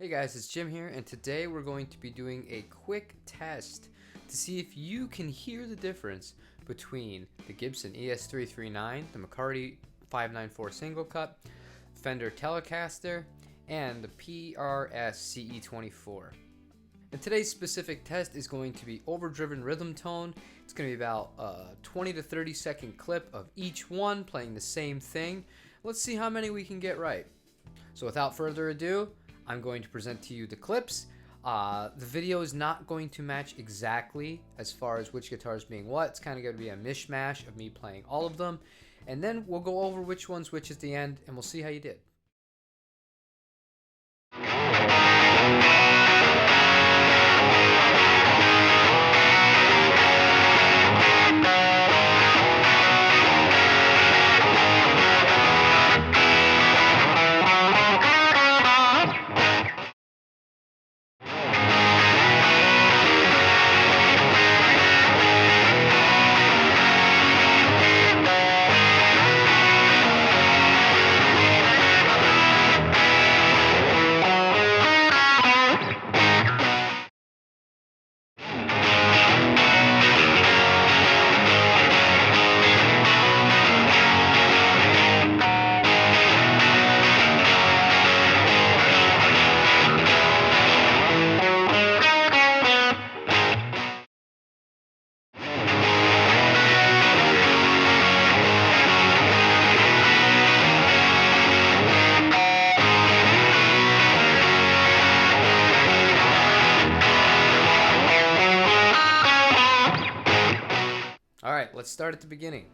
Hey guys, it's Jim here, and today we're going to be doing a quick test to see if you can hear the difference between the Gibson ES339, the McCarty 594 single cut, Fender Telecaster, and the PRS CE24. And today's specific test is going to be overdriven rhythm tone. It's going to be about a 20 to 30 second clip of each one playing the same thing. Let's see how many we can get right. So without further ado, I'm going to present to you the clips. The video is not going to match exactly as far as which guitar is being what. It's kind of going to be a mishmash of me playing all of them. And then we'll go over which one's which at the end, and we'll see how you did. Alright, let's start at the beginning.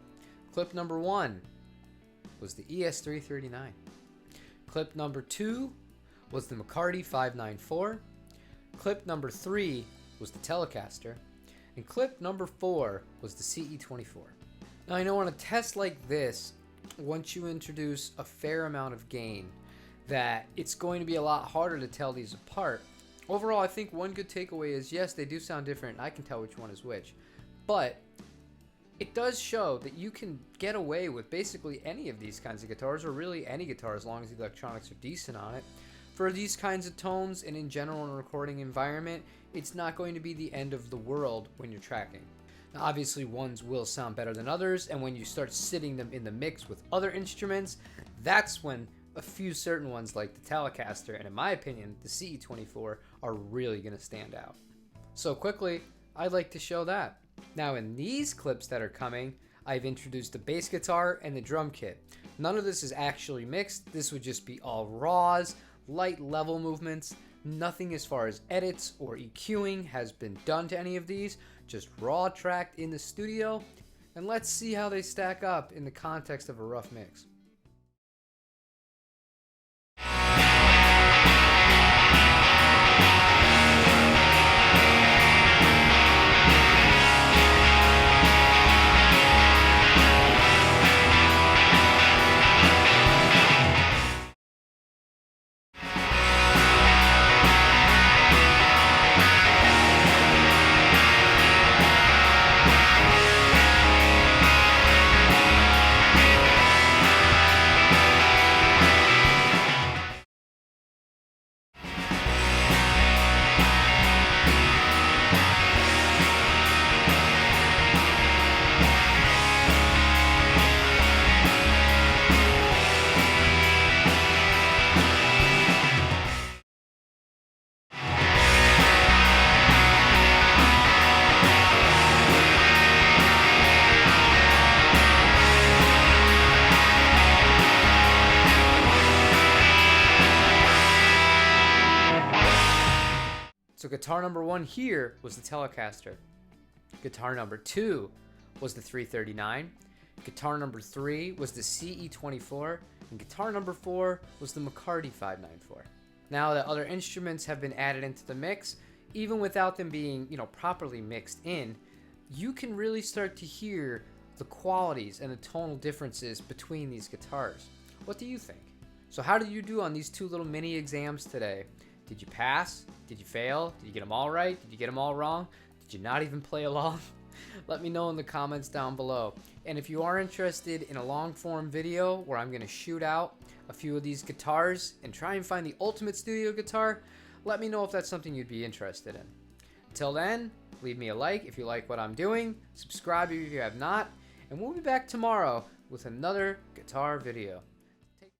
Clip number 1 was the ES339. Clip number 2 was the McCarty 594. Clip number 3 was the Telecaster. And clip number 4 was the CE24. Now I know on a test like this, once you introduce a fair amount of gain, that it's going to be a lot harder to tell these apart. Overall, I think one good takeaway is, yes, they do sound different. I can tell which one is which. But it does show that you can get away with basically any of these kinds of guitars, or really any guitar, as long as the electronics are decent on it. For these kinds of tones, and in general in a recording environment, it's not going to be the end of the world when you're tracking. Now obviously ones will sound better than others, and when you start sitting them in the mix with other instruments, that's when a few certain ones like the Telecaster, and in my opinion the CE24, are really going to stand out. So quickly, I'd like to show that. Now in these clips that are coming, I've introduced the bass guitar and the drum kit. None of this is actually mixed. This would just be all raws, light level movements. Nothing as far as edits or EQing has been done to any of these. Just raw tracked in the studio. And let's see how they stack up in the context of a rough mix. So guitar number 1 here was the Telecaster. Guitar number 2 was the 339. Guitar number 3 was the CE24. And guitar number 4 was the McCarty 594. Now that other instruments have been added into the mix, even without them being, properly mixed in, you can really start to hear the qualities and the tonal differences between these guitars. What do you think? So how did you do on these 2 little mini exams today? Did you pass? Did you fail? Did you get them all right? Did you get them all wrong? Did you not even play along? Let me know in the comments down below. And if you are interested in a long form video where I'm going to shoot out a few of these guitars and try and find the ultimate studio guitar, let me know if that's something you'd be interested in. Until then, leave me a like if you like what I'm doing, subscribe if you have not, and we'll be back tomorrow with another guitar video.